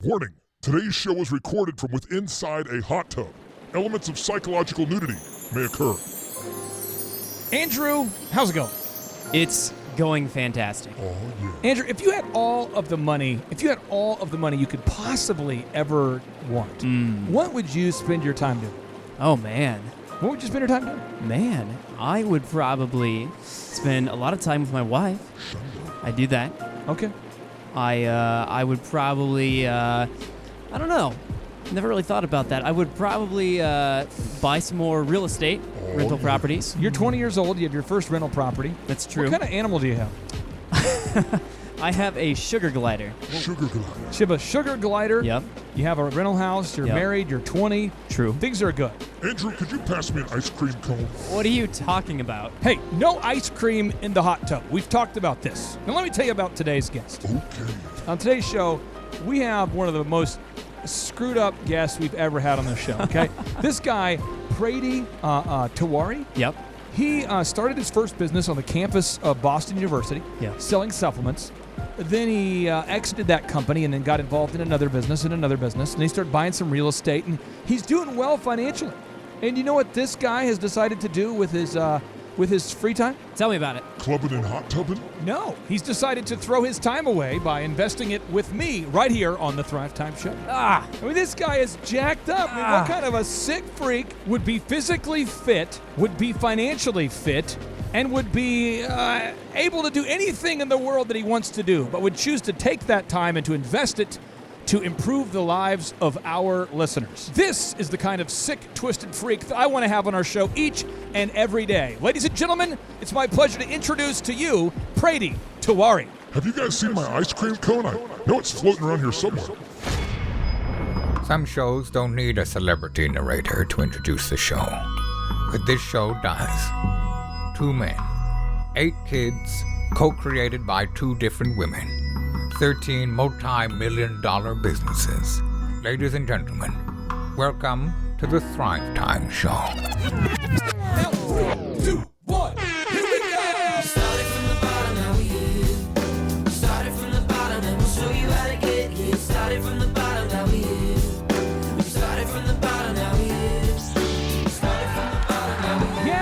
Warning, today's show is recorded from within inside a hot tub. Elements of psychological nudity may occur. Andrew, how's it going? It's going fantastic. Oh, yeah. Andrew, if you had all of the money you could possibly ever want, what would you spend your time doing? Oh, man. What would you spend your time doing? Man, I would probably spend a lot of time with my wife. I do that. Okay. I would probably, I don't know. Never really thought about that. I would probably buy some more real estate, rental properties. You're 20 years old. You have your first rental property. That's true. What kind of animal do you have? I have a sugar glider. Sugar glider. You have a sugar glider. Yep. You have a rental house. You're married. You're 20. True. Things are good. Andrew, could you pass me an ice cream cone? What are you talking about? Hey, no ice cream in the hot tub. We've talked about this. Now let me tell you about today's guest. Okay. On today's show, we have one of the most screwed up guests we've ever had on the show, okay? This guy, Prady Tewarie. Yep. He started his first business on the campus of Boston University, selling supplements. Then he exited that company and then got involved in another business, and he started buying some real estate, and he's doing well financially. And you know what this guy has decided to do with his free time? Tell me about it. Clubbing and hot tubbing? No, he's decided to throw his time away by investing it with me right here on the Thrive Time Show. I mean, this guy is jacked up. I mean, what kind of a sick freak would be physically fit, would be financially fit, and would be able to do anything in the world that he wants to do, but would choose to take that time and to invest it to improve the lives of our listeners. This is the kind of sick, twisted freak that I want to have on our show each and every day. Ladies and gentlemen, it's my pleasure to introduce to you Prady Tewarie. Have you guys seen my ice cream cone? I know it's floating around here somewhere. Some shows don't need a celebrity narrator to introduce the show, but this show does. 2 men, 8 kids, co-created by 2 different women, 13 multi-million-dollar businesses. Ladies and gentlemen, welcome to the Thrive Time Show. 3, 2, 1, here we go! Started from the bottom, now we here. Started from the bottom, and we'll show you how to get here. Started from the bottom, now we here. Started from the bottom, now we here. Started from the bottom, now we here.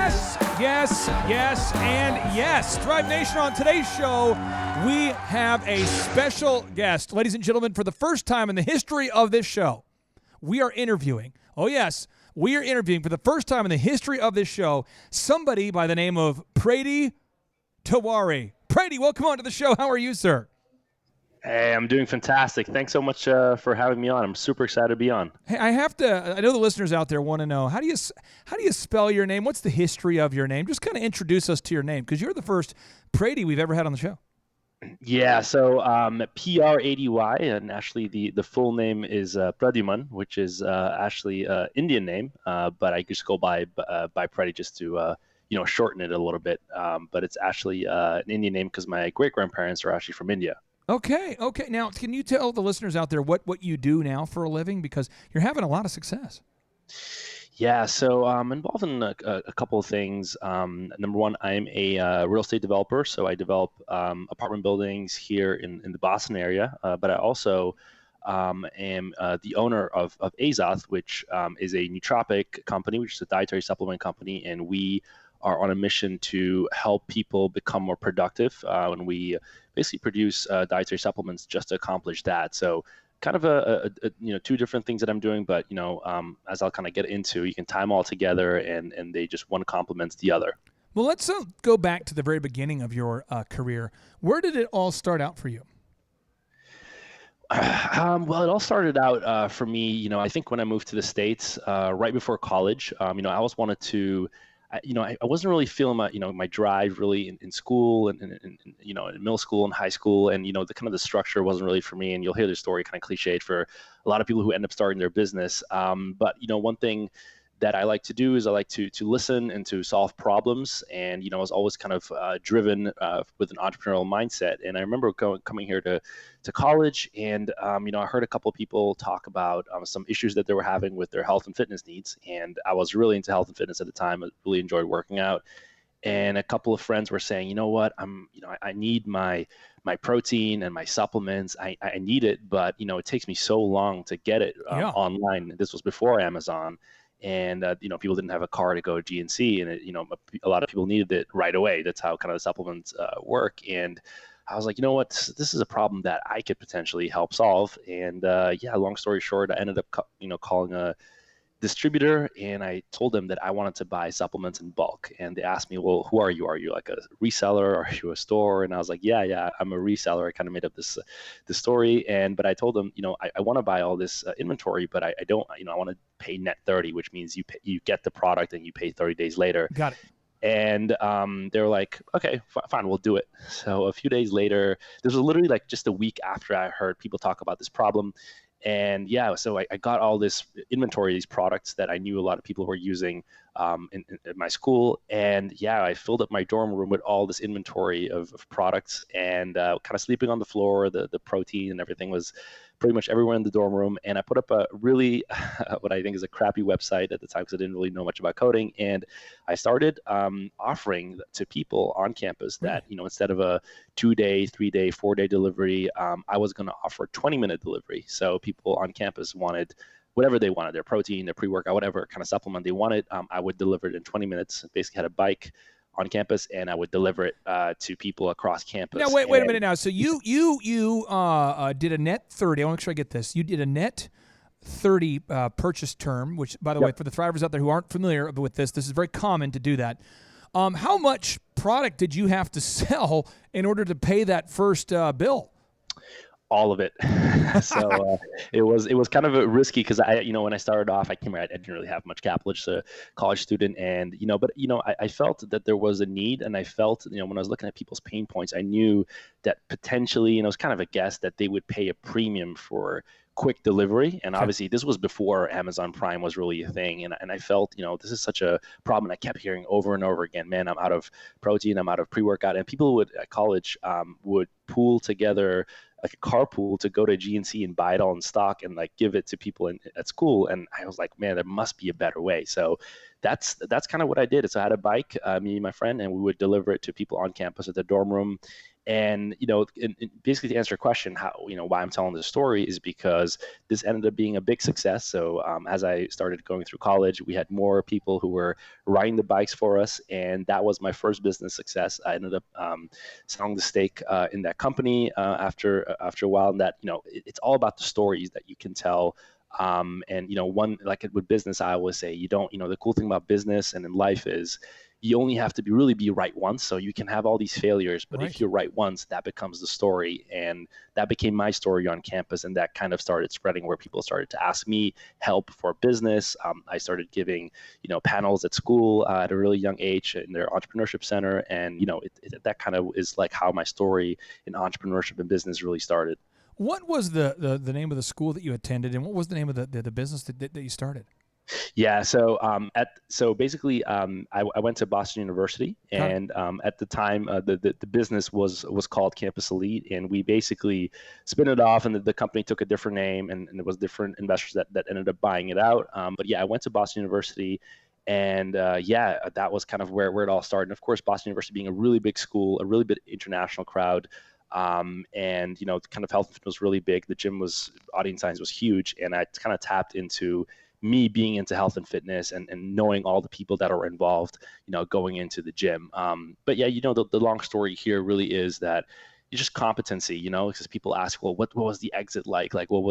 Yes, and yes. Thrive Nation, on today's show, we have a special guest. Ladies and gentlemen, for the first time in the history of this show, we are interviewing, for the first time in the history of this show, somebody by the name of Prady Tewarie. Prady, welcome on to the show. How are you, sir? Hey, I'm doing fantastic. Thanks so much for having me on. I'm super excited to be on. Hey, I know the listeners out there want to know, how do you spell your name? What's the history of your name? Just kind of introduce us to your name, because you're the first Prady we've ever had on the show. Yeah, so Prady, and actually the full name is Pradyuman, which is actually Indian name, but I just go by Prady just to shorten it a little bit. But it's actually an Indian name because my great-grandparents are actually from India. Okay. Now, can you tell the listeners out there what you do now for a living? Because you're having a lot of success. Yeah, so I'm involved in a couple of things. Number one, I'm a real estate developer, so I develop apartment buildings here in the Boston area. But I also am the owner of Azoth, which is a nootropic company, which is a dietary supplement company, and we are on a mission to help people become more productive. And we basically produce dietary supplements just to accomplish that. So kind of a 2 different things that I'm doing, but as I'll kind of get into, you can tie them all together, and they just one complements the other. Well, let's go back to the very beginning of your career. Where did it all start out for you? Well, it all started out for me, I think when I moved to the States right before college. I always wanted to. I wasn't really feeling my drive really in school and in middle school and high school, and the kind of the structure wasn't really for me. And you'll hear this story kind of cliched for a lot of people who end up starting their business. But one thing that I like to do is I like to listen and to solve problems. And I was always kind of driven with an entrepreneurial mindset. And I remember coming here to college, and I heard a couple of people talk about some issues that they were having with their health and fitness needs. And I was really into health and fitness at the time. I really enjoyed working out. and a couple of friends were saying, you know what, I need my protein and my supplements. I need it, but it takes me so long to get it online. This was before Amazon, and people didn't have a car to go to GNC, and a lot of people needed it right away. That's how kind of the supplements work. And I was like, you know what, this is a problem that I could potentially help solve. And long story short, I ended up calling a distributor, and I told them that I wanted to buy supplements in bulk. And they asked me, well, who are you? Are you like a reseller? Are you a store? And I was like, yeah, I'm a reseller. I kind of made up this story. But I told them, I want to buy all this inventory, but I don't, I want to pay net 30, which means you get the product and you pay 30 days later. Got it. And they were like, okay, fine, we'll do it. So a few days later, this was literally like just a week after I heard people talk about this problem. And so I got all this inventory, these products that I knew a lot of people were using in my school. And I filled up my dorm room with all this inventory of products, and kind of sleeping on the floor. The protein and everything was pretty much everywhere in the dorm room. And I put up a really, what I think is a crappy website at the time, because I didn't really know much about coding. And I started offering to people on campus that, instead of a 2-day, 3-day, 4-day delivery, I was going to offer 20-minute delivery. So people on campus wanted whatever they wanted, their protein, their pre-workout, whatever kind of supplement they wanted, I would deliver it in 20 minutes. Basically had a bike on campus, and I would deliver it to people across campus. Now, wait a minute now. So you did a net 30. I want to make sure I get this. You did a net 30 purchase term, which, by the way, for the Thrivers out there who aren't familiar with this is very common to do that. How much product did you have to sell in order to pay that first bill? All of it. So it was kind of risky, because when I started off, I didn't really have much capital, just a college student, and I felt that there was a need, and I felt when I was looking at people's pain points, I knew that potentially, it was kind of a guess that they would pay a premium for quick delivery. And obviously this was before Amazon Prime was really a thing. And I felt, this is such a problem. And I kept hearing over and over again, man, I'm out of protein, I'm out of pre-workout. And people at college would pool together, like a carpool, to go to GNC and buy it all in stock and like give it to people at school. And I was like, man, there must be a better way. So that's kind of what I did. So I had a bike, me and my friend, and we would deliver it to people on campus at the dorm room. And, basically to answer your question, how, why I'm telling this story is because this ended up being a big success. So as I started going through college, we had more people who were riding the bikes for us. And that was my first business success. I ended up selling the stake in that company after a while. And that, it's all about the stories that you can tell. One, like with business, I always say, the cool thing about business and in life is you only have to really be right once. So you can have all these failures, but if you're right once, that becomes the story. And that became my story on campus. And that kind of started spreading, where people started to ask me help for business. I started giving, panels at school at a really young age in their entrepreneurship center. And, that kind of is like how my story in entrepreneurship and business really started. What was the name of the school that you attended, and what was the name of the business that you started? Yeah, so basically, I went to Boston University, and at the time, the business was called Campus Elite, and we basically spin it off, and the company took a different name, and there was different investors that ended up buying it out. But I went to Boston University, and that was kind of where it all started. And of course, Boston University being a really big school, a really big international crowd. Kind of health and fitness was really big. The gym audience size was huge, and I kind of tapped into me being into health and fitness and knowing all the people that are involved, going into the gym. The long story here really is that it's just competency, because people ask, well, what was the exit like? Like, what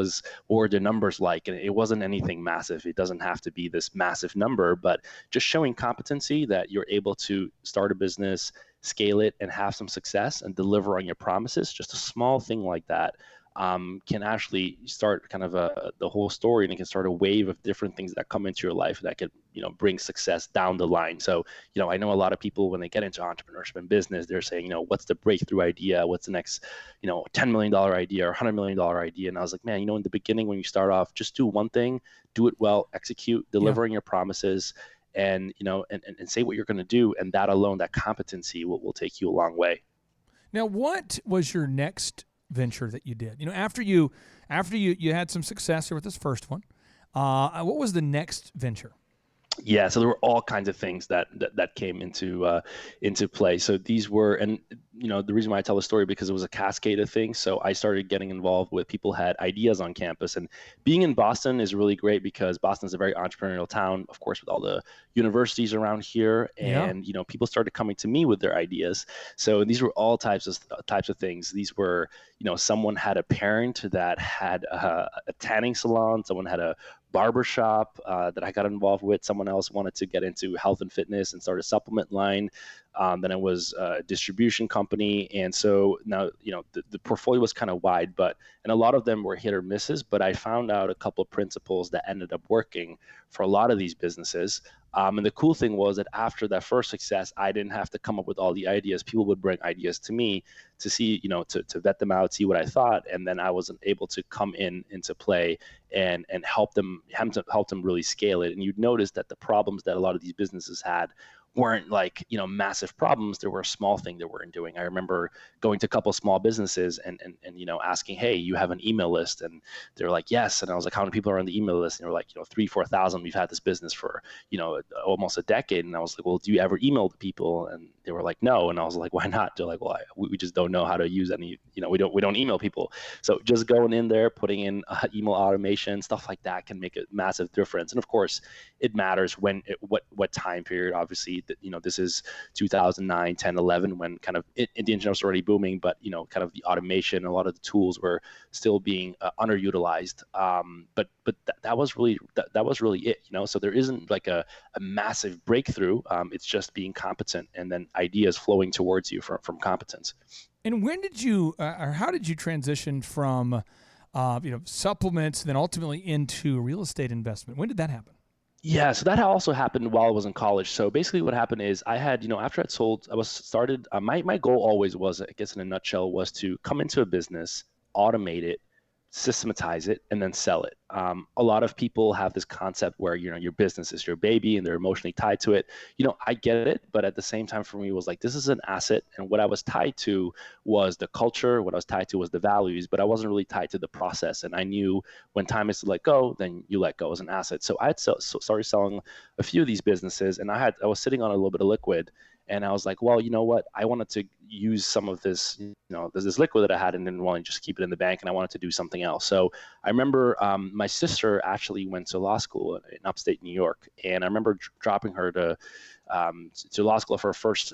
were the numbers like? And it wasn't anything massive. It doesn't have to be this massive number, but just showing competency that you're able to start a business, scale it, and have some success and deliver on your promises. Just a small thing like that can actually start kind of the whole story, and it can start a wave of different things that come into your life that could, bring success down the line. So, I know a lot of people, when they get into entrepreneurship and business, they're saying, what's the breakthrough idea? What's the next, $10 million idea or $100 million idea? And I was like, man, in the beginning, when you start off, just do one thing, do it well, execute, delivering your promises, and, and say what you're going to do. And that alone, that competency will take you a long way. Now, what was your next venture that you did? After you had some success here with this first one, what was the next venture? Yeah, so there were all kinds of things that came into play. So these were, and the reason why I tell the story, because it was a cascade of things. So I started getting involved with people who had ideas on campus, and being in Boston is really great because Boston is a very entrepreneurial town, of course, with all the universities around here, Yeah. and people started coming to me with their ideas. So these were all types of things. These were, someone had a parent that had a tanning salon, someone had a barbershop that I got involved with. Someone else wanted to get into health and fitness and start a supplement line. Then it was a distribution company. And so now, the portfolio was kind of wide, and a lot of them were hit or misses, but I found out a couple of principles that ended up working for a lot of these businesses. And the cool thing was that after that first success, I didn't have to come up with all the ideas. People would bring ideas to me to see, to vet them out, see what I thought. And then I was able to come into play and help them really scale it. And you'd notice that the problems that a lot of these businesses had weren't like, massive problems. There were a small thing they weren't doing. I remember going to a couple of small businesses and asking, hey, you have an email list? And they were like, yes. And I was like, how many people are on the email list? And they were like, 3,000-4,000. We've had this business for, almost a decade. And I was like, well, do you ever email the people? And they were like, no. And I was like, why not? They're like, well, we just don't know how to use any, we don't email people. So just going in there, putting in email automation, stuff like that can make a massive difference. And of course, it matters what time period. Obviously, this is 2009, 10, 11, when kind of the internet was already booming, but kind of the automation, a lot of the tools were still being underutilized. But that was really it. So there isn't like a massive breakthrough. It's just being competent, and then ideas flowing towards you from competence. And when did you, or how did you transition from, supplements, then ultimately into real estate investment? When did that happen? Yeah, so that also happened while I was in college. So basically what happened is I had, after I'd sold, my goal always was, I guess in a nutshell, was to come into a business, automate it, systematize it, and then sell it. A lot of people have this concept where, your business is your baby and they're emotionally tied to it. I get it, but at the same time for me, it was like, this is an asset. And what I was tied to was the culture. What I was tied to was the values, but I wasn't really tied to the process. And I knew when time is to let go, then you let go as an asset. So I had started selling a few of these businesses, and I was sitting on a little bit of liquid. And I was like, well, you know what? I wanted to use some of this, there's this liquid that I had and didn't want to just keep it in the bank, and I wanted to do something else. So I remember my sister actually went to law school in upstate New York, and I remember dropping her to law school for her first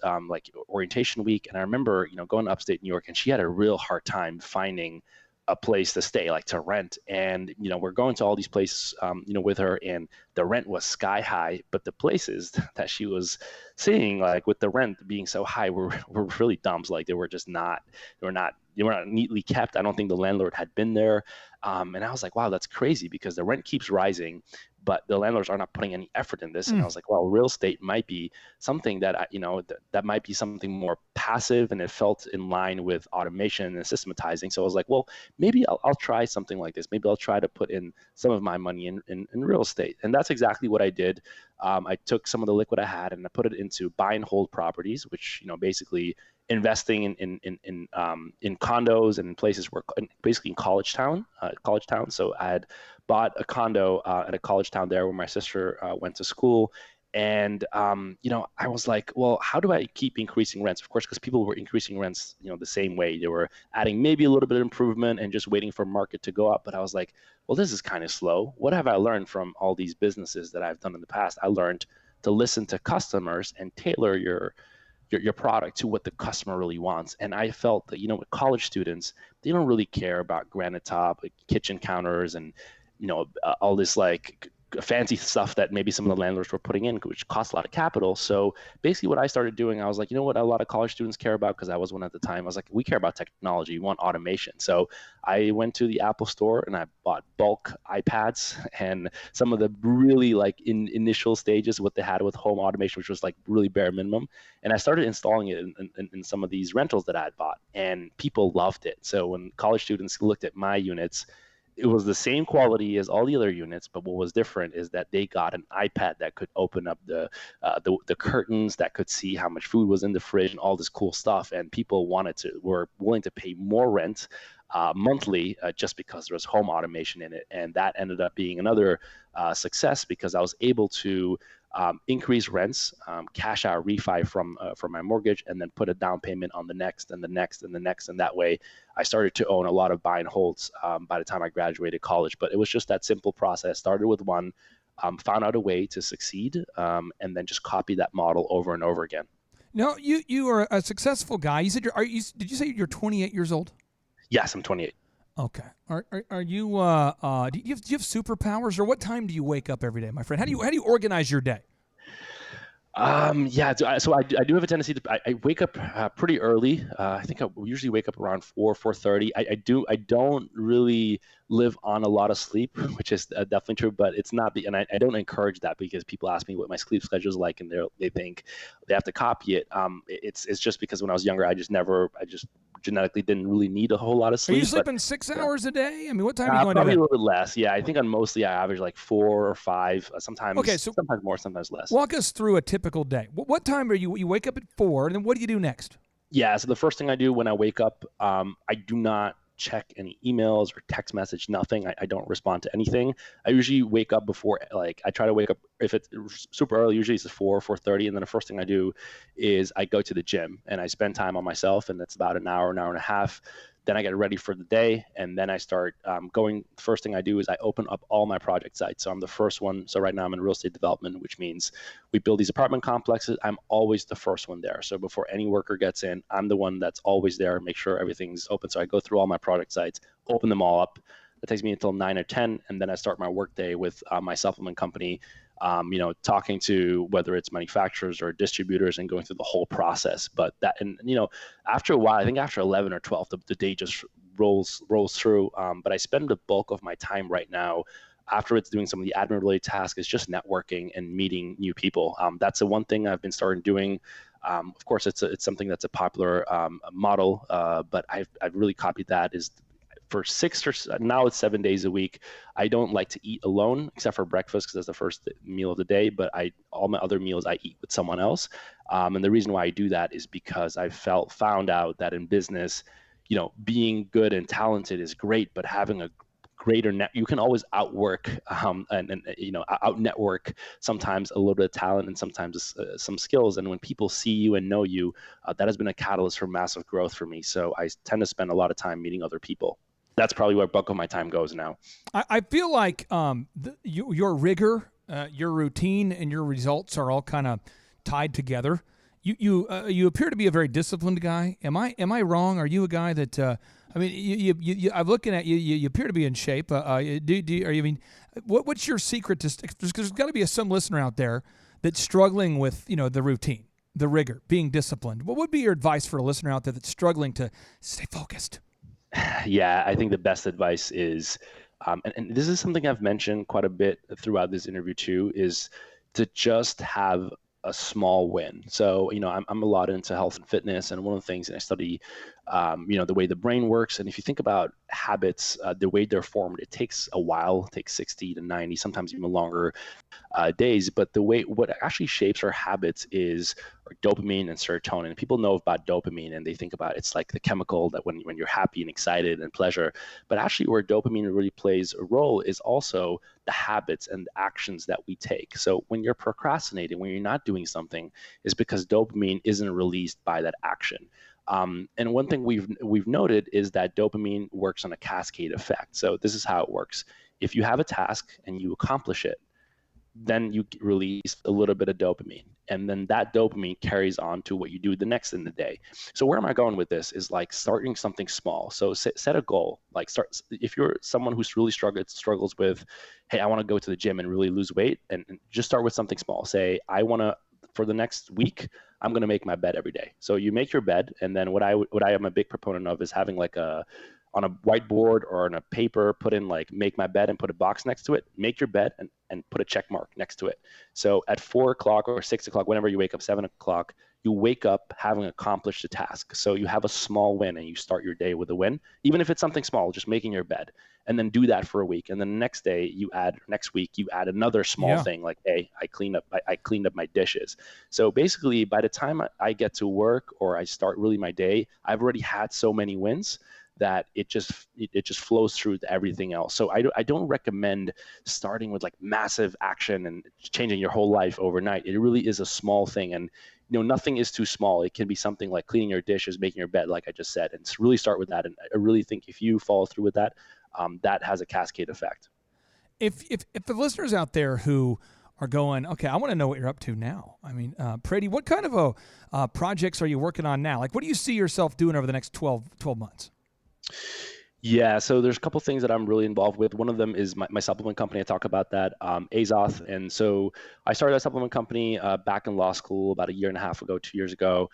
orientation week. And I remember, going to upstate New York, and she had a real hard time finding a place to stay, like to rent. And, we're going to all these places, with her, and the rent was sky high, but the places that she was seeing, like with the rent being so high, were really dumps. Like they were not neatly kept. I don't think the landlord had been there. And I was like, wow, that's crazy, because the rent keeps rising, but the landlords are not putting any effort in this. And I was like, well, real estate might be something that, that might be something more passive, and it felt in line with automation and systematizing. So I was like, well, maybe I'll try something like this. Maybe I'll try to put in some of my money in real estate. And that's exactly what I did. I took some of the liquid I had and I put it into buy and hold properties, which, basically investing in condos and in places where, basically in college town. So I had bought a condo at a college town there where my sister went to school. And, I was like, well, how do I keep increasing rents? Of course, because people were increasing rents, the same way. They were adding maybe a little bit of improvement and just waiting for market to go up. But I was like, well, this is kind of slow. What have I learned from all these businesses that I've done in the past? I learned to listen to customers and tailor your product to what the customer really wants. And I felt that, with college students, they don't really care about granite top, like kitchen counters, and, all this like fancy stuff that maybe some of the landlords were putting in, which costs a lot of capital. So basically what I started doing, I was like, what a lot of college students care about, because I was one at the time, I was like, we care about technology, we want automation. So I went to the Apple store and I bought bulk iPads and some of the really like initial stages, what they had with home automation, which was like really bare minimum. And I started installing it in some of these rentals that I had bought, and people loved it. So when college students looked at my units, it was the same quality as all the other units, but what was different is that they got an iPad that could open up the curtains, that could see how much food was in the fridge and all this cool stuff. And people were willing to pay more rent monthly, just because there was home automation in it. And that ended up being another success because I was able to increase rents, cash out refi from my mortgage, and then put a down payment on the next and the next and the next. And that way I started to own a lot of buy and holds by the time I graduated college. But it was just that simple process. Started with one, found out a way to succeed, and then just copy that model over and over again. No, you are a successful guy. You said did you say you're 28 years old? Yes, I'm 28. Okay. Are you do you have superpowers, or what time do you wake up every day, my friend? How do you organize your day? Yeah, so I do have a tendency to I wake up pretty early. I think I usually wake up around 4:30. I don't really live on a lot of sleep, which is definitely true, but it's not and I don't encourage that because people ask me what my sleep schedule is like, and they think they have to copy it. It's just because when I was younger, I just genetically didn't really need a whole lot of sleep. Are you sleeping 6 hours a day? I mean, what time are you going to probably bed? a little bit less. Yeah, I think on mostly I average like 4 or 5. Sometimes sometimes more, sometimes less. Walk us through a typical day. What time are you wake up at 4, and then what do you do next? Yeah, so the first thing I do when I wake up, I do not check any emails or text message, nothing. I don't respond to anything. I usually wake up before, I try to wake up, if it's super early, usually it's 4:30. And then the first thing I do is I go to the gym and I spend time on myself, and that's about an hour and a half. Then I get ready for the day, and then I start going. The first thing I do is I open up all my project sites. So I'm the first one. So right now I'm in real estate development, which means we build these apartment complexes. I'm always the first one there. So before any worker gets in, I'm the one that's always there, make sure everything's open. So I go through all my project sites, open them all up. It takes me until 9 or 10, and then I start my workday with my supplement company, talking to whether it's manufacturers or distributors and going through the whole process. But that, and after a while, I think after 11 or 12, the day just rolls through. But I spend the bulk of my time right now, after it's doing some of the admin related tasks, is just networking and meeting new people. That's the one thing I've been starting doing. Of course, it's something that's a popular model, but I've really copied that. Is for now it's 7 days a week. I don't like to eat alone except for breakfast because that's the first meal of the day, but all my other meals I eat with someone else. And the reason why I do that is because I found out that in business, being good and talented is great, but having a greater net, you can always outwork out network sometimes a little bit of talent and sometimes some skills. And when people see you and know you, that has been a catalyst for massive growth for me. So I tend to spend a lot of time meeting other people. That's probably where a bulk of my time goes now. I feel like your rigor, your routine, and your results are all kind of tied together. You appear to be a very disciplined guy. Am I wrong? Are you a guy that I'm looking at you. You appear to be in shape. What's your secret to? Because there's got to be some listener out there that's struggling with the routine, the rigor, being disciplined. What would be your advice for a listener out there that's struggling to stay focused? Yeah, I think the best advice is, and this is something I've mentioned quite a bit throughout this interview too, is to just have a small win. So, I'm a lot into health and fitness, and one of the things, and I study, the way the brain works. And if you think about habits, the way they're formed, it takes a while. It takes 60 to 90, sometimes even longer days. But what actually shapes our habits is dopamine and serotonin. People know about dopamine and they think about it's like the chemical that when you're happy and excited and pleasure. But actually where dopamine really plays a role is also the habits and the actions that we take. So when you're procrastinating, when you're not doing something, is because dopamine isn't released by that action. And one thing we've noted is that dopamine works on a cascade effect. So this is how it works. If you have a task and you accomplish it, then you release a little bit of dopamine, and then that dopamine carries on to what you do the next in the day. So where am I going with this is like starting something small. So set a goal, if you're someone who's really struggles with, hey, I want to go to the gym and really lose weight, and just start with something small. Say, for the next week, I'm going to make my bed every day. So you make your bed. And then what I am a big proponent of is having on a whiteboard or on a paper, put in make my bed and put a box next to it, make your bed and put a check mark next to it. So at 4 o'clock or 6 o'clock, whenever you wake up, 7 o'clock, you wake up having accomplished a task. So you have a small win and you start your day with a win, even if it's something small, just making your bed, and then do that for a week. And then the next week, you add another small thing like, hey, I cleaned up my dishes. So basically by the time I get to work or I start really my day, I've already had so many wins that it just flows through to everything else. So I don't recommend starting with like massive action and changing your whole life overnight. It really is a small thing, and nothing is too small. It can be something like cleaning your dishes, making your bed, like I just said, and really start with that. And I really think if you follow through with that, that has a cascade effect. If the listeners out there who are going, okay, I want to know what you're up to now. I mean, Prady, what kind of projects are you working on now? Like, what do you see yourself doing over the next 12 months? Yeah, so there's a couple things that I'm really involved with. One of them is my supplement company. I talk about that, Azoth. And so I started a supplement company back in law school about a year and a half ago, 2 years ago.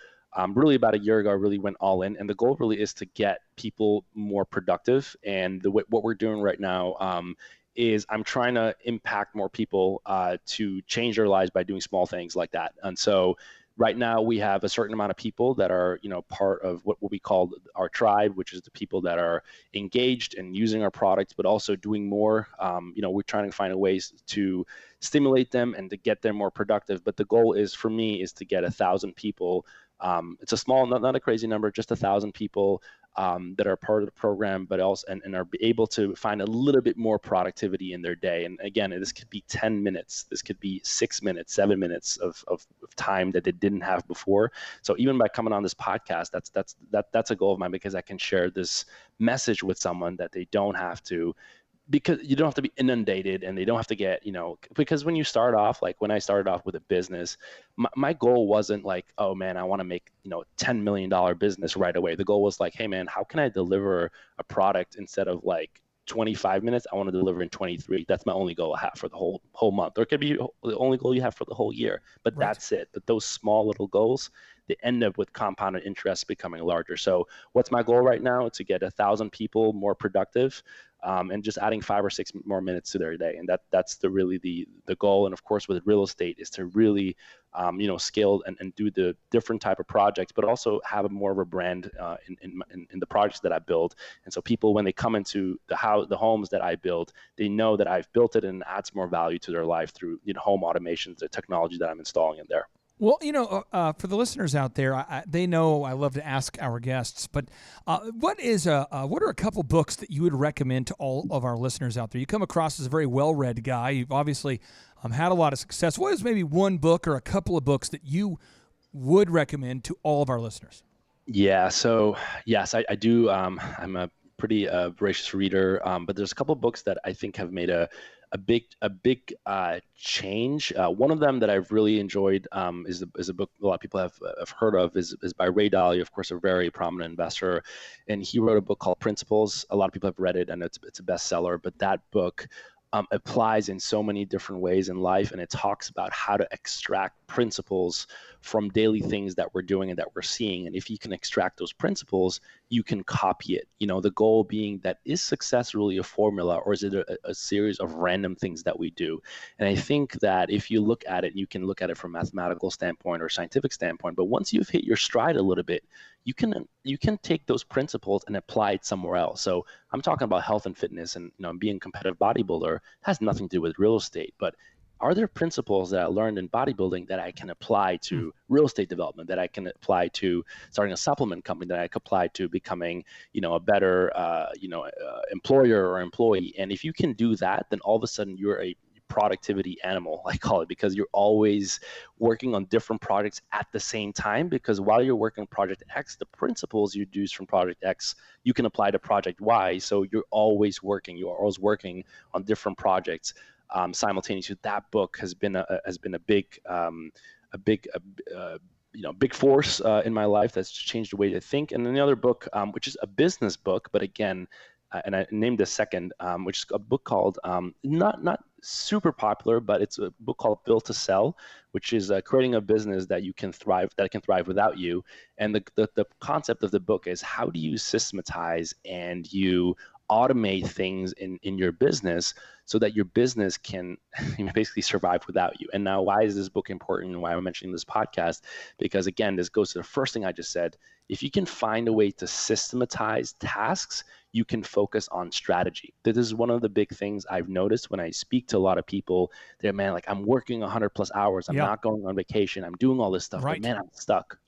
Really about a year ago, I really went all in. And the goal really is to get people more productive. And what we're doing right now is I'm trying to impact more people to change their lives by doing small things like that. And so right now we have a certain amount of people that are, part of what we call our tribe, which is the people that are engaged and using our products, but also doing more. We're trying to find ways to stimulate them and to get them more productive. But the goal is, for me, is to get 1,000 people. It's a small, not a crazy number, just 1,000 people that are part of the program, but also and are able to find a little bit more productivity in their day. And again, this could be 10 minutes, this could be 6 minutes, 7 minutes of time that they didn't have before. So even by coming on this podcast, that's a goal of mine, because I can share this message with someone that they don't have to. Because you don't have to be inundated, and they don't have to get, because when you start off, like when I started off with a business, my goal wasn't like, oh man, I want to make, $10 million business right away. The goal was like, hey man, how can I deliver a product instead of like 25 minutes? I want to deliver in 23. That's my only goal I have for the whole month. Or it could be the only goal you have for the whole year, but right. That's it. But those small little goals, they end up with compounded interest becoming larger. So what's my goal right now? It's to get 1,000 people more productive, and just adding 5 or 6 more minutes to their day. And that's really the goal. And of course, with real estate, is to really, scale and do the different type of projects, but also have more of a brand in the projects that I build. And so people, when they come into the homes that I build, they know that I've built it, and it adds more value to their life through home automations, the technology that I'm installing in there. Well, for the listeners out there, they know I love to ask our guests, but what are a couple books that you would recommend to all of our listeners out there? You come across as a very well-read guy. You've obviously had a lot of success. What is maybe one book or a couple of books that you would recommend to all of our listeners? Yeah, so yes, I do. I'm a pretty voracious reader, but there's a couple of books that I think have made a big change. One of them that I've really enjoyed is a book a lot of people have heard of, is by Ray Dalio, of course, a very prominent investor, and he wrote a book called Principles. A lot of people have read it, and it's a bestseller. But that book applies in so many different ways in life, and it talks about how to extract principles from daily things that we're doing and that we're seeing. And if you can extract those principles, you can copy it. The goal being that, is success really a formula, or is it a series of random things that we do? And I think that if you look at it, you can look at it from a mathematical standpoint or scientific standpoint, but once you've hit your stride a little bit, you can take those principles and apply it somewhere else. So I'm talking about health and fitness, and being a competitive bodybuilder has nothing to do with real estate, but are there principles that I learned in bodybuilding that I can apply to real estate development, that I can apply to starting a supplement company, that I can apply to becoming, a better, employer or employee? And if you can do that, then all of a sudden you're a productivity animal, I call it, because you're always working on different projects at the same time. Because while you're working on project X, the principles you use from project X, you can apply to project Y. So you're always working. You are always working on different projects simultaneously. That book has been a big big force in my life that's changed the way to think. And then the other book, which is a business book, but again, and I named the second, which is a book called not super popular, but it's a book called Built to Sell, which is creating a business that can thrive without you. And the concept of the book is, how do you systematize and you automate things in your business so that your business can basically survive without you. And now, why is this book important, and why I'm mentioning this podcast? Because again, this goes to the first thing I just said. If you can find a way to systematize tasks, you can focus on strategy. This is one of the big things I've noticed when I speak to a lot of people. They're, man, like, I'm working 100+ hours. I'm not going on vacation. I'm doing all this stuff, right. But man, I'm stuck.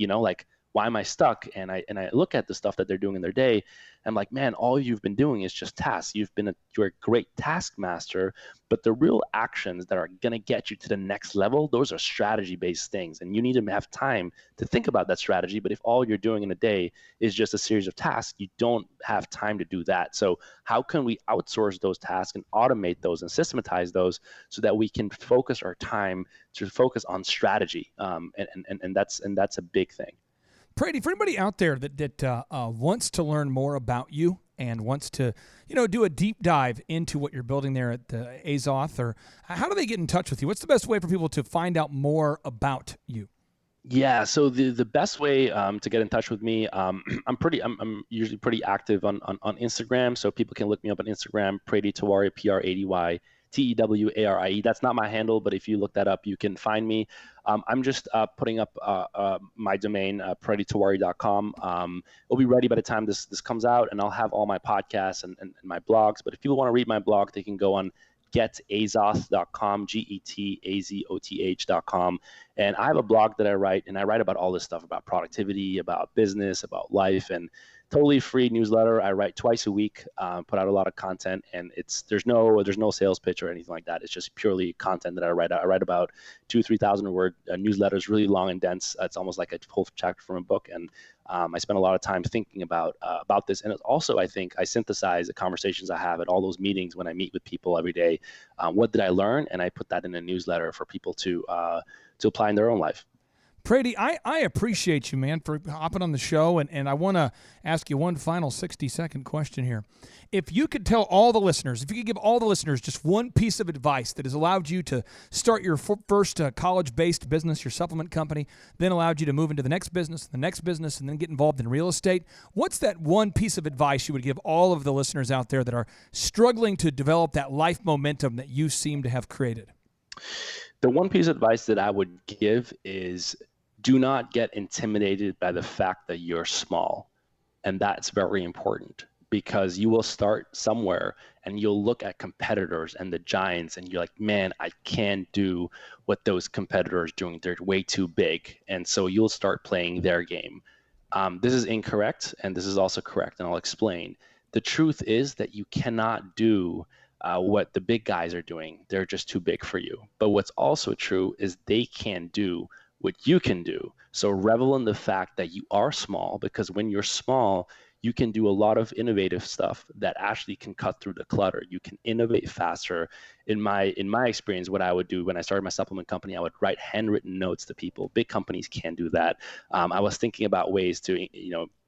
why am I stuck? And I look at the stuff that they're doing in their day. I'm like, man, all you've been doing is just tasks. You're a great taskmaster, but the real actions that are going to get you to the next level, those are strategy-based things. And you need to have time to think about that strategy. But if all you're doing in a day is just a series of tasks, you don't have time to do that. So how can we outsource those tasks and automate those and systematize those so that we can focus our time to focus on strategy? And that's a big thing. Prady, for anybody out there that wants to learn more about you and wants to, do a deep dive into what you're building there at Azoth, or how do they get in touch with you? What's the best way for people to find out more about you? Yeah, so the best way to get in touch with me, I'm usually pretty active on Instagram, so people can look me up on Instagram, Prady Tewarie, Prady Tewarie. That's not my handle, but if you look that up, you can find me. I'm just putting up my domain, pradytewarie.com. It'll be ready by the time this comes out, and I'll have all my podcasts and my blogs. But if people want to read my blog, they can go on getazoth.com, getazoth.com. And I have a blog that I write, and I write about all this stuff, about productivity, about business, about life, and totally free newsletter. I write twice a week, put out a lot of content, and there's no sales pitch or anything like that. It's just purely content that I write. I write about 2,000-3,000 word newsletters, really long and dense. It's almost like a whole chapter from a book, and I spend a lot of time thinking about this. And it's also, I think, I synthesize the conversations I have at all those meetings when I meet with people every day. What did I learn? And I put that in a newsletter for people to apply in their own life. Prady, I appreciate you, man, for hopping on the show, and I want to ask you one final 60-second question here. If you could tell all the listeners, if you could give all the listeners just one piece of advice that has allowed you to start your first college-based business, your supplement company, then allowed you to move into the next business, and then get involved in real estate, what's that one piece of advice you would give all of the listeners out there that are struggling to develop that life momentum that you seem to have created? The one piece of advice that I would give is do not get intimidated by the fact that you're small. And that's very important, because you will start somewhere and you'll look at competitors and the giants and you're like, man, I can't do what those competitors are doing. They're way too big. And so you'll start playing their game. This is incorrect, and this is also correct, and I'll explain. The truth is that you cannot do what the big guys are doing. They're just too big for you. But what's also true is they can't do what you can do. So revel in the fact that you are small, because when you're small, you can do a lot of innovative stuff that actually can cut through the clutter. You can innovate faster. In my experience, what I would do when I started my supplement company, I would write handwritten notes to people. Big companies can't do that. I was thinking about ways to,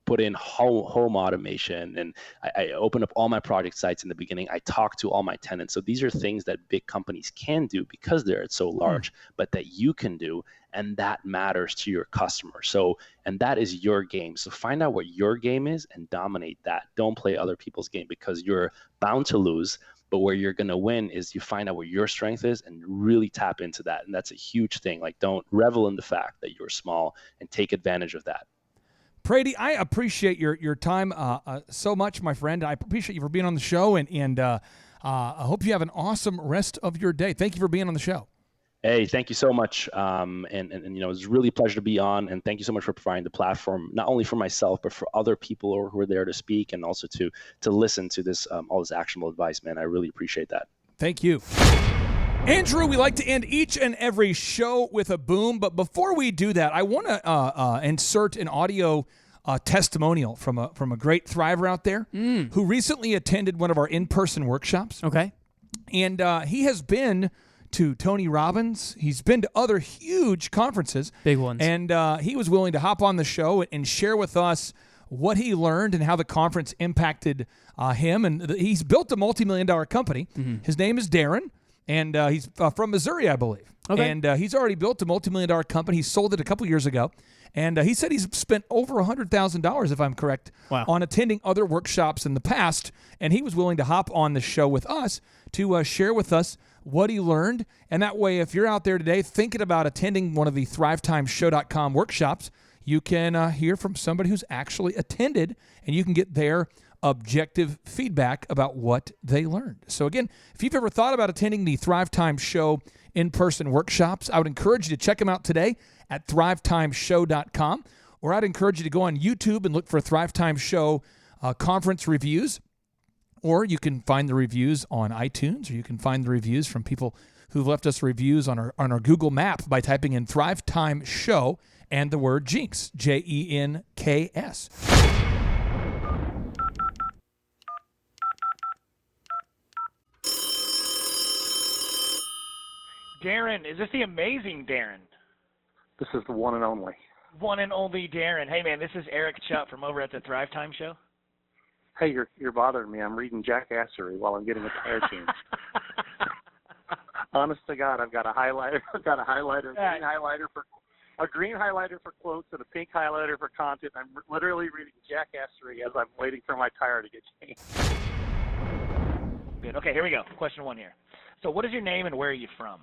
put in home automation, and I opened up all my project sites in the beginning. I talked to all my tenants. So these are things that big companies can do because they're so large, but that you can do, and that matters to your customer. So, and that is your game. So find out what your game is and dominate that. Don't play other people's game, because you're bound to lose. But where you're going to win is you find out what your strength is and really tap into that. And that's a huge thing. Like, don't revel in the fact that you're small, and take advantage of that. Prady, I appreciate your time so much, my friend. I appreciate you for being on the show, and I hope you have an awesome rest of your day. Thank you for being on the show. Hey, thank you so much. And it was really a pleasure to be on, and thank you so much for providing the platform, not only for myself, but for other people who are there to speak, and also to listen to this all this actionable advice, man. I really appreciate that. Thank you. Andrew, we like to end each and every show with a boom, but before we do that, I want to insert an audio testimonial from a great thriver out there who recently attended one of our in-person workshops. Okay. And he has been to Tony Robbins. He's been to other huge conferences. Big ones. And he was willing to hop on the show and share with us what he learned and how the conference impacted him. And he's built a multi-million-dollar company. Mm-hmm. His name is Darren. And he's from Missouri, I believe. Okay. And he's already built a multi-million-dollar company. He sold it a couple years ago. And he said he's spent over $100,000, if I'm correct, on attending other workshops in the past. And he was willing to hop on the show with us to share with us what he learned. And that way, if you're out there today thinking about attending one of the ThriveTimesShow.com workshops, you can hear from somebody who's actually attended, and you can get their objective feedback about what they learned. So again, if you've ever thought about attending the Thrive Time Show in-person workshops, I would encourage you to check them out today at ThriveTimesShow.com. or I'd encourage you to go on YouTube and look for Thrive Time Show conference reviews, or you can find the reviews on iTunes, or you can find the reviews from people who've left us reviews on our Google map by typing in Thrive Time Show and the word Jinx, Jenks. Darren, is this the amazing Darren? This is the one and only. One and only Darren. Hey, man, this is Eric Chupp from over at the Thrive Time Show. Hey, you're bothering me. I'm reading Jackassery while I'm getting a tire change. Honest to God, I've got a highlighter. A green highlighter for quotes and a pink highlighter for content. I'm literally reading Jackassery as I'm waiting for my tire to get changed. Good. Okay, here we go. Question 1 here. So what is your name and where are you from?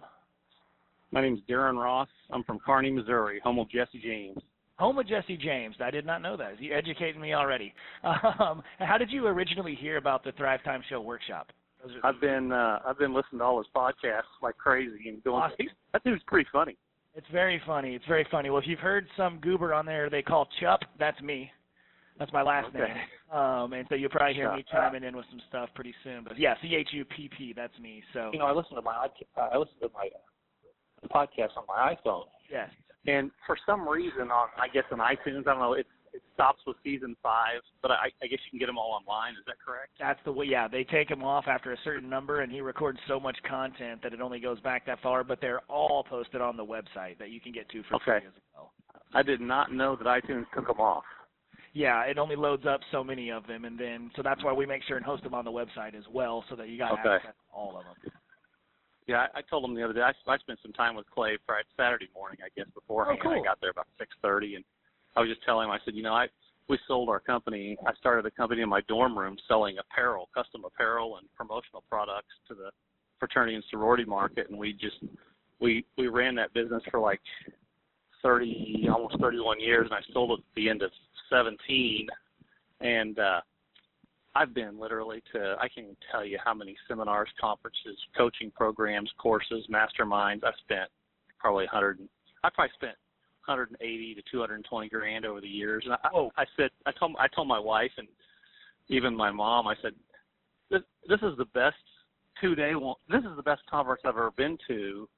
My name's Darren Ross. I'm from Kearney, Missouri, home of Jesse James. Home of Jesse James. I did not know that. You educated me already. How did you originally hear about the Thrive Time Show workshop? I've been listening to all his podcasts like crazy and going, Awesome. That dude's pretty funny. It's very funny. It's very funny. Well, if you've heard some goober on there they call Chupp, that's me. That's my last name. And so you'll probably hear me chiming in with some stuff pretty soon. But yeah, CHUPP, that's me. So I listen to my podcast on my iPhone. yes. And for some reason on iTunes, I don't know, it stops with season 5, but I guess you can get them all online. Is that correct? That's the way. Yeah, they take him off after a certain number, and he records so much content that it only goes back that far. But they're all posted on the website that you can get to for free as well. I did not know that iTunes took them off. Yeah, it only loads up so many of them, and then so that's why we make sure and host them on the website as well, so that you got access to all of them. Yeah, I told him the other day. I spent some time with Clay Friday, Saturday morning, I guess, beforehand. Oh, cool. I got there about 6:30, and I was just telling him. I said, we sold our company. I started a company in my dorm room selling apparel, custom apparel, and promotional products to the fraternity and sorority market, and we ran that business for like almost 31 years, and I sold it at the end of 17, and I've been literally I can't even tell you how many seminars, conferences, coaching programs, courses, masterminds. I probably spent 180 to 220 grand over the years. And I told my wife and even my mom, I said, this is the best 2-day one. This is the best conference I've ever been to,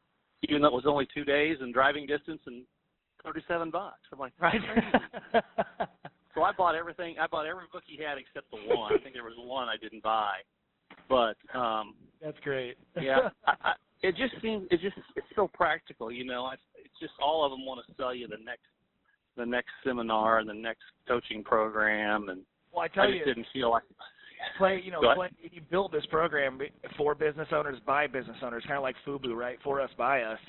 even though it was only 2 days and driving distance and $37. I'm like, right. So I bought everything. I bought every book he had except the one. I think there was one I didn't buy, but that's great. Yeah, it's so practical. It's just all of them want to sell you the next seminar and the next coaching program, and well, I tell you, didn't feel like. Clay, he built this program for business owners by business owners, kind of like FUBU, right? For us, by us.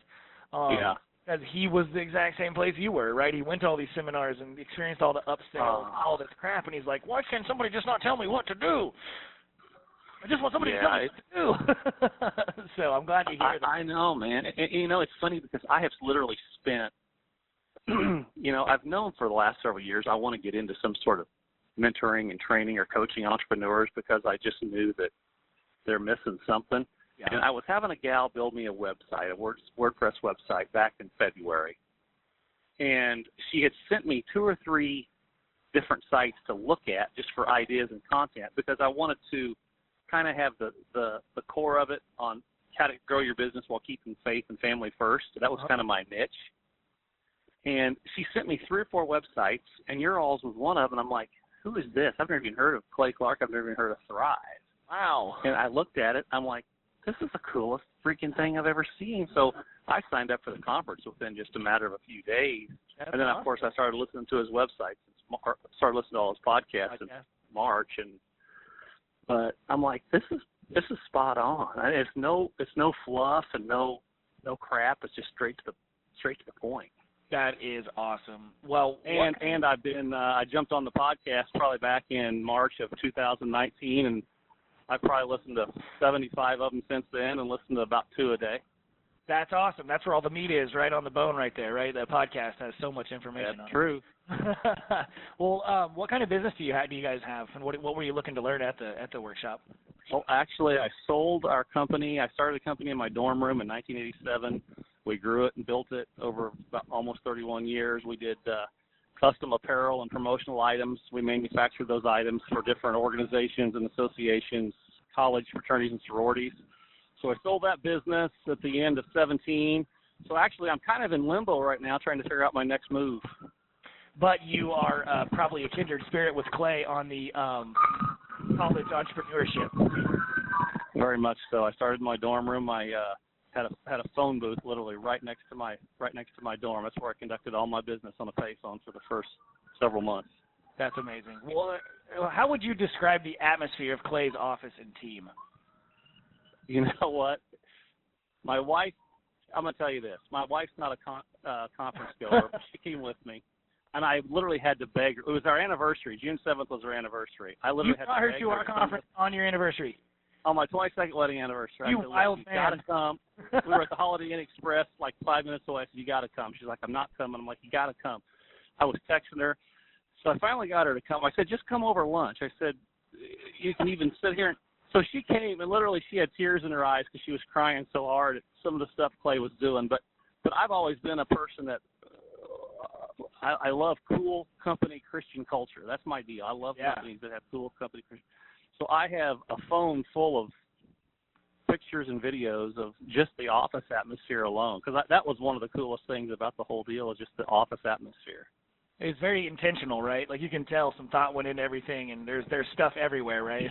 Yeah. Because he was the exact same place you were, right? He went to all these seminars and experienced all the upsells and all this crap, and he's like, why can't somebody just not tell me what to do? I just want somebody to tell me what to do. So I'm glad to hear that. I know, man. And, it's funny because I have literally spent, I've known for the last several years I want to get into some sort of mentoring and training or coaching entrepreneurs because I just knew that they're missing something. Yeah. And I was having a gal build me a website, a WordPress website back in February. And she had sent me 2 or 3 different sites to look at just for ideas and content because I wanted to kind of have the core of it on how to grow your business while keeping faith and family first. So that was kind of my niche. And she sent me 3 or 4 websites, and your all's was one of them. And I'm like, who is this? I've never even heard of Clay Clark. I've never even heard of Thrive. Wow. And I looked at it. I'm like, this is the coolest freaking thing I've ever seen. So I signed up for the conference within just a matter of a few days. And then, of course, I started listening to his website, started listening to all his podcasts in March. But I'm like, this is spot on. It's no fluff and no crap. It's just straight to the point. That is awesome. Well, and I've been I jumped on the podcast probably back in March of 2019, and I've probably listened to 75 of them since then and listened to about 2 a day. That's awesome. That's where all the meat is, right on the bone right there, right? The podcast has so much information on it. That's true. Well, what kind of business do you guys have, and what were you looking to learn at the workshop? Well, actually, I sold our company. I started a company in my dorm room in 1987. We grew it and built it over about almost 31 years. We did custom apparel and promotional items. We manufacture those items for different organizations and associations, college fraternities and sororities. So I sold that business at the end of 17. So actually, I'm kind of in limbo right now trying to figure out my next move. But you are probably a kindred spirit with Clay on the college entrepreneurship. Very much so. I started in my dorm room. I had a phone booth literally right next to my dorm. That's where I conducted all my business on a payphone for the first several months. That's amazing. Well, how would you describe the atmosphere of Clay's office and team? You know what? My wife, I'm going to tell you this. My wife's not a conference goer, but she came with me. And I literally had to beg her. It was our anniversary. June 7th was our anniversary. I literally had to beg her to our conference on your anniversary. On my 22nd wedding anniversary. You I said, wild you man. got to come. We were at the Holiday Inn Express like 5 minutes away. I said, you got to come. She's like, I'm not coming. I'm like, you got to come. I was texting her. So I finally got her to come. I said, just come over lunch. I said, you can even sit here. So she came, and literally she had tears in her eyes because she was crying so hard at some of the stuff Clay was doing. But I've always been a person that I love cool company Christian culture. That's my deal. I love companies that have cool company Christian. So I have a phone full of pictures and videos of just the office atmosphere alone, because that was one of the coolest things about the whole deal, is just the office atmosphere. It's very intentional, right? Like you can tell some thought went into everything, and there's stuff everywhere, right?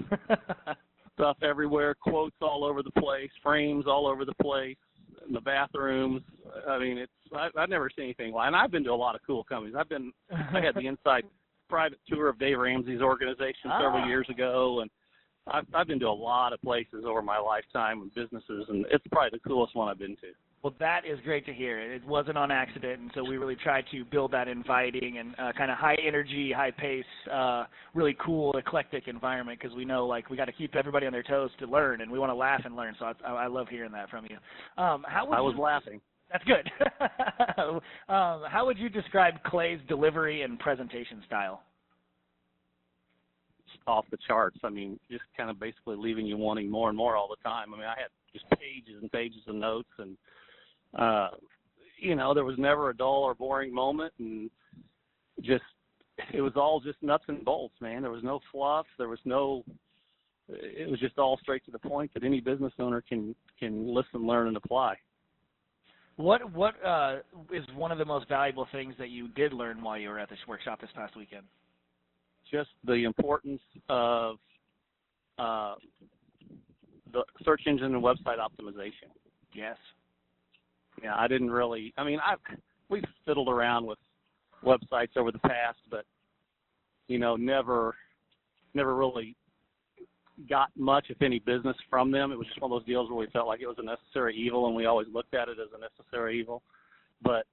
Stuff everywhere, quotes all over the place, frames all over the place, in the bathrooms. I mean, I've never seen anything like. And I've been to a lot of cool companies. I had the inside private tour of Dave Ramsey's organization several years ago, and I've been to a lot of places over my lifetime and businesses, and it's probably the coolest one I've been to. Well, that is great to hear. It wasn't on accident, and so we really tried to build that inviting and kind of high energy, high pace, really cool, eclectic environment, because we know like we got to keep everybody on their toes to learn, and we want to laugh and learn. So I love hearing that from you. I was laughing. That's good. How would you describe Clay's delivery and presentation style? Off the charts. I mean, just kind of basically leaving you wanting more and more all the time. I mean, I had just pages and pages of notes, and there was never a dull or boring moment, and it was all just nuts and bolts, man. There was no fluff. It was just all straight to the point that any business owner can listen, learn, and apply. What is one of the most valuable things that you did learn while you were at this workshop this past weekend? Just the importance of the search engine and website optimization. Yes. Yeah, I didn't really. I mean, we've fiddled around with websites over the past, but never really got much, if any, business from them. It was just one of those deals where we felt like it was a necessary evil, and we always looked at it as a necessary evil. But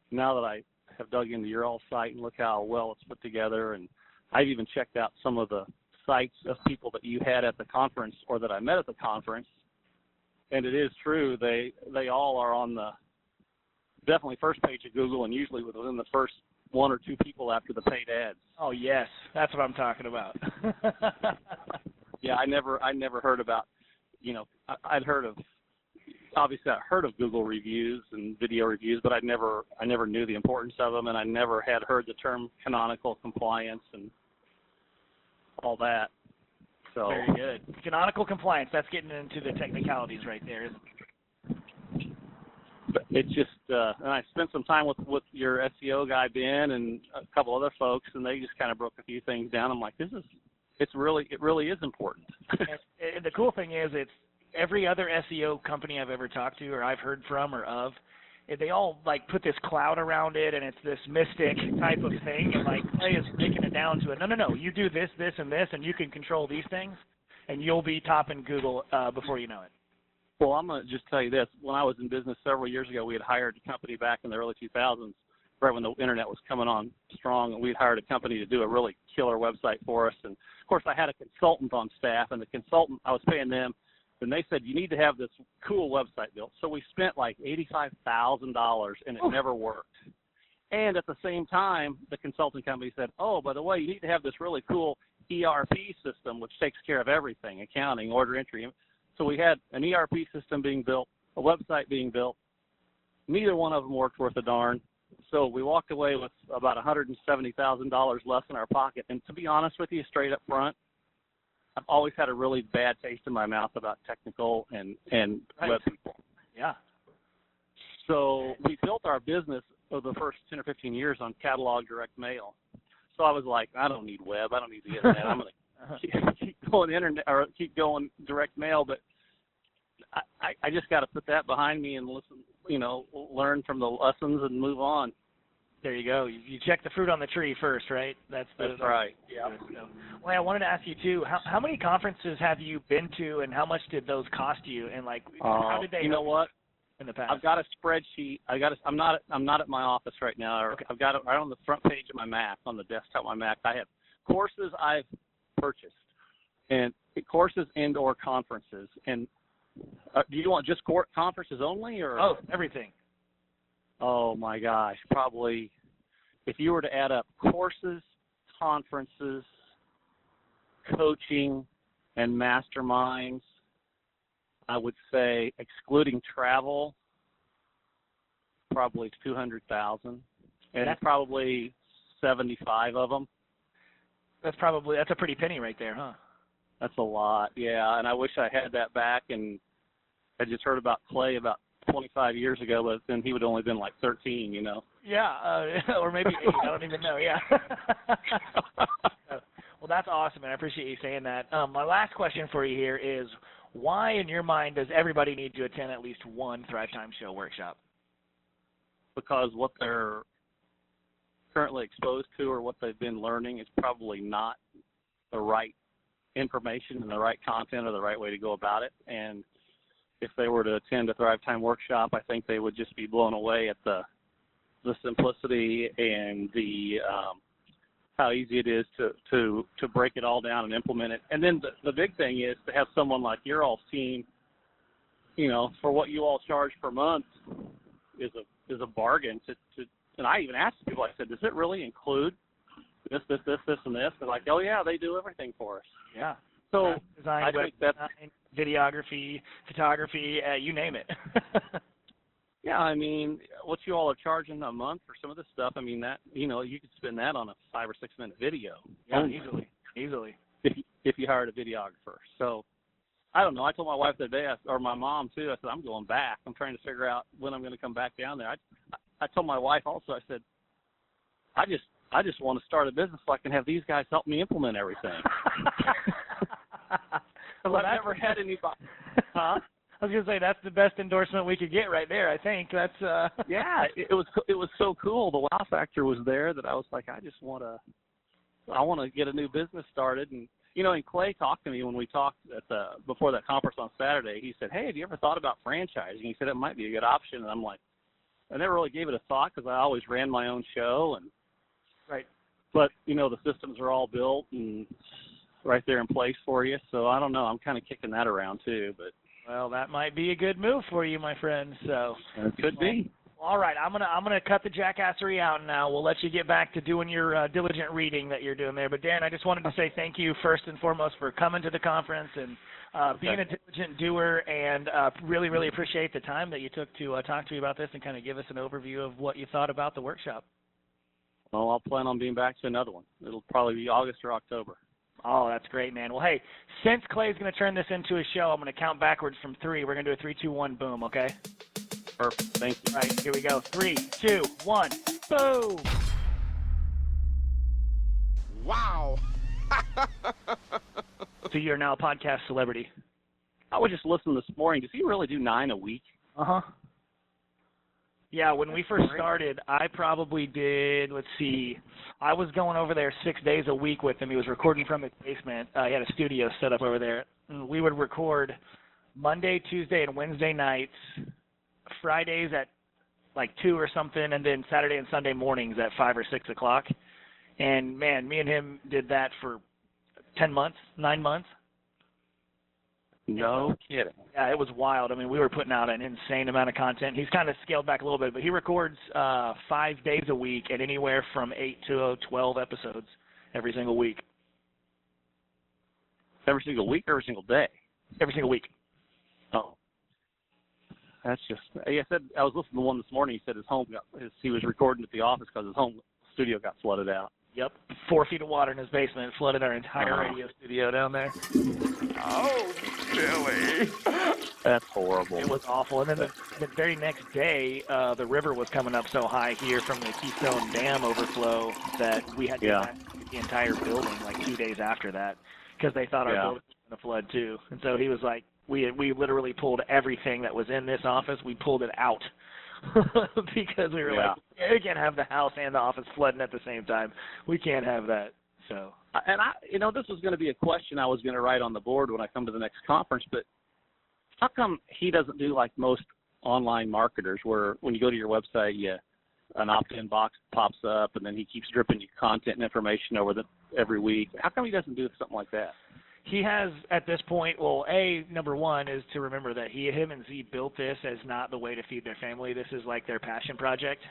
now that I have dug into your all site and look how well it's put together, and I've even checked out some of the sites of people that you had at the conference or that I met at the conference, and it is true, they all are on the definitely first page of Google, and usually within the first one or two people after the paid ads. Oh yes, that's what I'm talking about. Yeah, I never heard about, I'd heard of, obviously I heard of Google reviews and video reviews, but I never knew the importance of them, and I never had heard the term canonical compliance and all that. So very good. Canonical compliance, that's getting into the technicalities right there, isn't it? It's just, and I spent some time with your SEO guy, Ben, and a couple other folks, and they just kind of broke a few things down. I'm like, it really is important. And the cool thing is, it's every other SEO company I've ever talked to or I've heard from or of, they all like put this cloud around it, and it's this mystic type of thing, and like Clay is breaking it down to it. No, you do this, this, and this, and you can control these things, and you'll be topping Google before you know it. Well, I'm going to just tell you this. When I was in business several years ago, we had hired a company back in the early 2000s, right when the internet was coming on strong, and we had hired a company to do a really killer website for us. And, of course, I had a consultant on staff, and the consultant, I was paying them, and they said, you need to have this cool website built. So we spent like $85,000, and it never worked. And at the same time, the consulting company said, oh, by the way, you need to have this really cool ERP system, which takes care of everything, accounting, order entry. So we had an ERP system being built, a website being built. Neither one of them worked worth a darn. So we walked away with about $170,000 less in our pocket. And to be honest with you, straight up front, I've always had a really bad taste in my mouth about technical and web people. Yeah. So we built our business over the first 10 or 15 years on catalog direct mail. So I was like, I don't need web. I don't need the internet. I'm going to keep going internet or keep going direct mail. But I just got to put that behind me and listen, learn from the lessons and move on. There you go. You check the fruit on the tree first, right? That's right. Yeah. Well, I wanted to ask you too. How many conferences have you been to, and how much did those cost you? And how did they? You know what? In the past, I've got a spreadsheet. I'm not at my office right now. Okay. I've got it right on the front page of my Mac, on the desktop of my Mac. I have courses I've purchased, and courses and/or conferences. And do you want just conferences only, or? Oh, everything. Oh my gosh, probably if you were to add up courses, conferences, coaching, and masterminds, I would say, excluding travel, probably 200,000, and that's probably 75 of them. That's a pretty penny right there, huh? That's a lot, yeah. And I wish I had that back. And I just heard about Clay about 25 years ago, but then he would only been like 13, Yeah, or maybe 8. I don't even know. Yeah. Well, that's awesome, and I appreciate you saying that. My last question for you here is, why, in your mind, does everybody need to attend at least one Thrive Time Show workshop? Because what they're currently exposed to or what they've been learning is probably not the right information and the right content or the right way to go about it. And if they were to attend a Thrive Time workshop, I think they would just be blown away at the simplicity and the how easy it is to break it all down and implement it. And then the big thing is to have someone like your all's team, for what you all charge per month is a bargain. And I even asked people, I said, does it really include this, and this? They're like, oh yeah, they do everything for us. Yeah. So design, I web think that's design, videography, photography, you name it. Yeah, I mean, what you all are charging a month for some of this stuff, I mean, that, you could spend that on a 5 or 6 minute video. Yeah, easily. If you hired a videographer. So, I don't know. I told my wife the other day, or my mom too, I said, I'm going back. I'm trying to figure out when I'm going to come back down there. I told my wife also, I said, I just want to start a business so I can have these guys help me implement everything. Well, I've never had anybody. Huh? I was gonna say that's the best endorsement we could get right there. I think that's. Yeah, it was so cool. The wow factor was there that I was like, I want to get a new business started. And and Clay talked to me when we talked before that conference on Saturday. He said, hey, have you ever thought about franchising? He said it might be a good option. And I'm like, I never really gave it a thought because I always ran my own show and. Right. But the systems are all built and right there in place for you. So I don't know. I'm kind of kicking that around too, but. Well, that might be a good move for you, my friend. So it could be. All right, I'm gonna cut the jackassery out now. We'll let you get back to doing your diligent reading that you're doing there. But Dan, I just wanted to say thank you first and foremost for coming to the conference and being a diligent doer, and really, really appreciate the time that you took to talk to me about this and kind of give us an overview of what you thought about the workshop. Well, I'll plan on being back to another one. It'll probably be August or October. Oh, that's great, man. Well, hey, since Clay's going to turn this into a show, I'm going to count backwards from 3. We're going to do a 3, 2, 1, boom, okay? Perfect. Thank you. All right, here we go. 3, 2, 1, boom! Wow. So you're now a podcast celebrity. I was just listening this morning. Does he really do 9 a week? Uh-huh. Yeah, when we first started, I probably did, I was going over there 6 days a week with him. He was recording from his basement. He had a studio set up over there. And we would record Monday, Tuesday, and Wednesday nights, Fridays at like 2 or something, and then Saturday and Sunday mornings at 5 or 6 o'clock. And, man, me and him did that for 10 months, 9 months. No kidding. Yeah, it was wild. I mean, we were putting out an insane amount of content. He's kind of scaled back a little bit, but he records 5 days a week and anywhere from 8 to 12 episodes every single week. Every single week or every single day? Every single week. Oh. That's just. I said I was listening to one this morning. He said he was recording at the office because his home studio got flooded out. Yep, 4 feet of water in his basement flooded our entire radio studio down there. Oh, Billy. That's horrible. It was awful. And then the very next day, the river was coming up so high here from the Keystone Dam overflow that we had to evacuate the entire building like 2 days after that because they thought our building was going to flood too. And so he was like, we literally pulled everything that was in this office. We pulled it out because we were like, we can't have the house and the office flooding at the same time. We can't have that. So. And this was going to be a question I was going to write on the board when I come to the next conference, but how come he doesn't do like most online marketers where when you go to your website, an opt-in box pops up and then he keeps dripping you content and information every week? How come he doesn't do something like that? He has at this point, number one is to remember that him and Z built this as not the way to feed their family. This is like their passion project.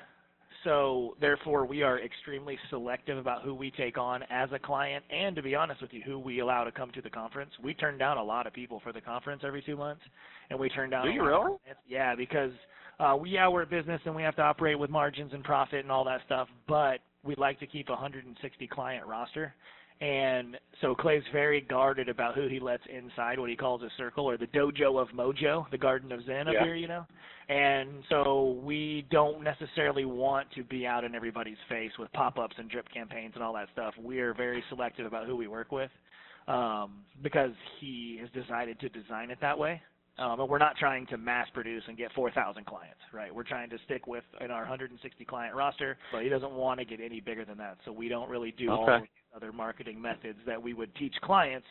So therefore, we are extremely selective about who we take on as a client and, to be honest with you, who we allow to come to the conference. We turn down a lot of people for the conference every 2 months, and we turn down Do you really? Yeah, because we're a business and we have to operate with margins and profit and all that stuff, but we like to keep a 160 client roster. And so Clay's very guarded about who he lets inside what he calls a circle, or the dojo of mojo, the garden of Zen up here, And so we don't necessarily want to be out in everybody's face with pop-ups and drip campaigns and all that stuff. We're very selective about who we work with because he has decided to design it that way. And we're not trying to mass produce and get 4,000 clients, right? We're trying to stick in our 160 client roster, but he doesn't want to get any bigger than that. So we don't really do all of these other marketing methods that we would teach clients.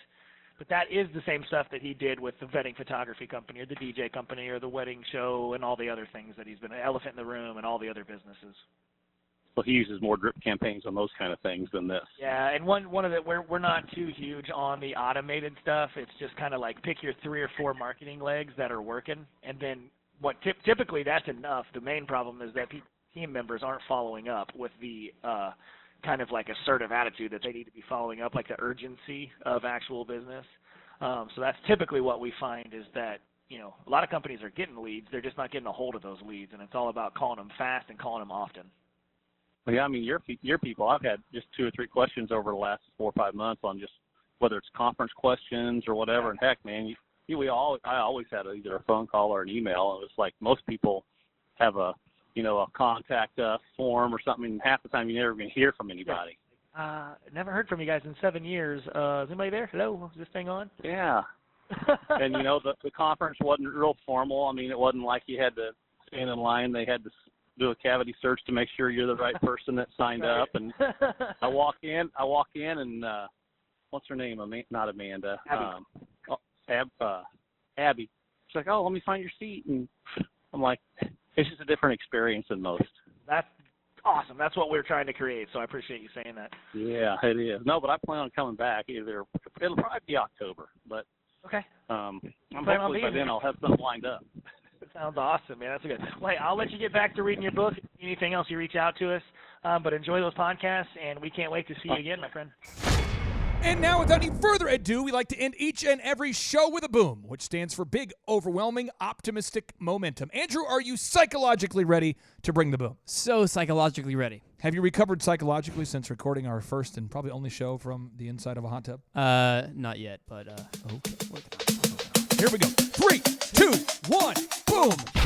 But that is the same stuff that he did with the wedding photography company or the DJ company or the wedding show and all the other things that he's been, Elephant in the Room and all the other businesses. So he uses more drip campaigns on those kind of things than this. Yeah, and one of the we're not too huge on the automated stuff. It's just kind of like pick your 3 or 4 marketing legs that are working, and then typically that's enough. The main problem is that team members aren't following up with the kind of like assertive attitude that they need to be following up, like the urgency of actual business. So that's typically what we find is that a lot of companies are getting leads, they're just not getting a hold of those leads, and it's all about calling them fast and calling them often. Well, yeah, I mean, your people, I've had just 2 or 3 questions over the last 4 or 5 months on just whether it's conference questions or whatever. And heck, man, I always had either a phone call or an email. It was like most people have a contact us form or something. And half the time you never even hear from anybody. Never heard from you guys in 7 years. Is anybody there? Hello, is this thing on? Yeah. And the conference wasn't real formal. I mean, it wasn't like you had to stand in line. They had to do a cavity search to make sure you're the right person that signed up. And I walk in, and what's her name? Not Amanda. Abby. She's like, "Oh, let me find your seat." And I'm like, it's just a different experience than most. That's awesome. That's what we're trying to create. So I appreciate you saying that. Yeah, it is. No, but I plan on coming back. It'll probably be October, but okay. Hopefully by then I'll have something lined up. Sounds awesome, man. That's good. Well, I'll let you get back to reading your book. If you need anything else, you reach out to us. But enjoy those podcasts, and we can't wait to see you again, my friend. And now, without any further ado, we like to end each and every show with a boom, which stands for big, overwhelming, optimistic momentum. Andrew, are you psychologically ready to bring the boom? So psychologically ready. Have you recovered psychologically since recording our first and probably only show from the inside of a hot tub? Not yet, but okay. Here we go. 3, 2, 1, boom!